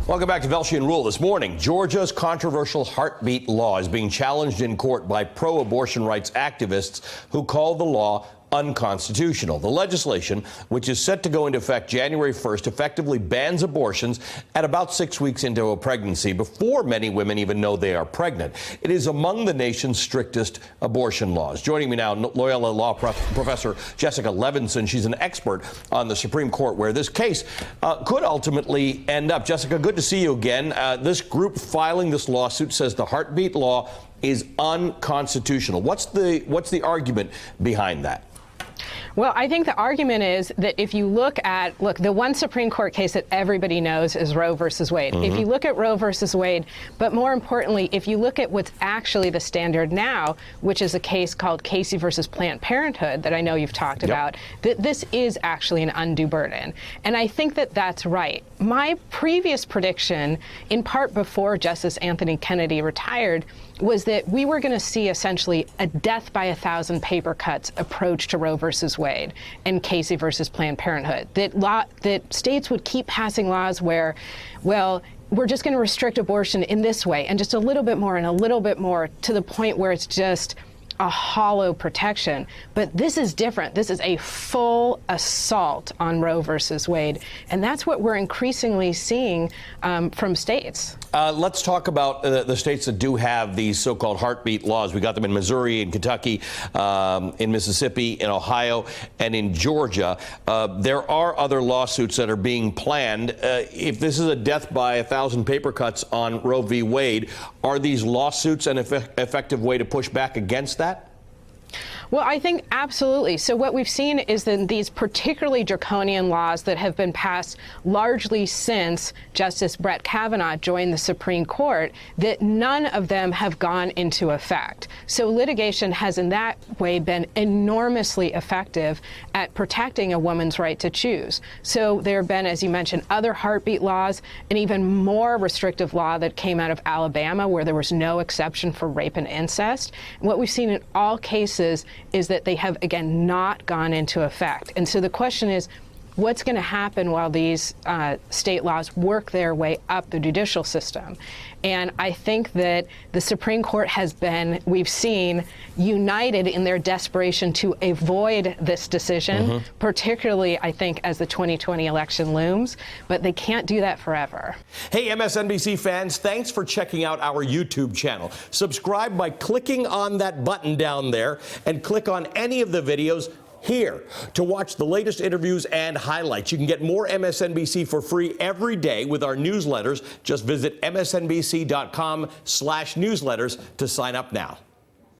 Welcome back to Velshi and Rule. This morning, Georgia's controversial heartbeat law is being challenged in court by pro-abortion rights activists who call the law unconstitutional. The legislation, which is set to go into effect January 1st, effectively bans abortions at about 6 weeks into a pregnancy before many women even know they are pregnant. It is among the nation's strictest abortion laws. Joining me now, Loyola Law Professor Jessica Levinson. She's an expert on the Supreme Court where this case could ultimately end up. Jessica, good to see you again. This group filing this lawsuit says the heartbeat law is unconstitutional. What's the argument behind that? Well, I think the argument is that if you look, the one Supreme Court case that everybody knows is Roe versus Wade. Mm-hmm. If you look at Roe versus Wade, but more importantly, if you look at what's actually the standard now, which is a case called Casey versus Planned Parenthood that I know you've talked about, that this is actually an undue burden. And I think that that's right. My previous prediction, in part before Justice Anthony Kennedy retired, was that we were going to see essentially a death by 1,000 paper cuts approach to Roe versus Wade and Casey versus Planned Parenthood. That states would keep passing laws where, well, we're just going to restrict abortion in this way and just a little bit more and a little bit more to the point where it's just a hollow protection. But this is different. This is a full assault on Roe versus Wade. And that's what we're increasingly seeing from states. Let's talk about the states that do have these so-called heartbeat laws. We got them in Missouri, in Kentucky, in Mississippi, in Ohio, and in Georgia. There are other lawsuits that are being planned. If this is a death by 1,000 paper cuts on Roe v. Wade, are these lawsuits an effective way to push back against that? Well, I think absolutely. So what we've seen is that these particularly draconian laws that have been passed largely since Justice Brett Kavanaugh joined the Supreme Court, that none of them have gone into effect. So litigation has in that way been enormously effective at protecting a woman's right to choose. So there have been, as you mentioned, other heartbeat laws, an even more restrictive law that came out of Alabama where there was no exception for rape and incest. And what we've seen in all cases is that they have, again, not gone into effect. And so the question is, what's going to happen while these state laws work their way up the judicial system? And I think that the Supreme Court has been, we've seen, united in their desperation to avoid this decision, particularly, I think, as the 2020 election looms. But they can't do that forever. Hey, MSNBC fans, thanks for checking out our YouTube channel. Subscribe by clicking on that button down there and click on any of the videos here to watch the latest interviews and highlights. You can get more MSNBC for free every day with our newsletters. Just visit msnbc.com/newsletters to sign up now.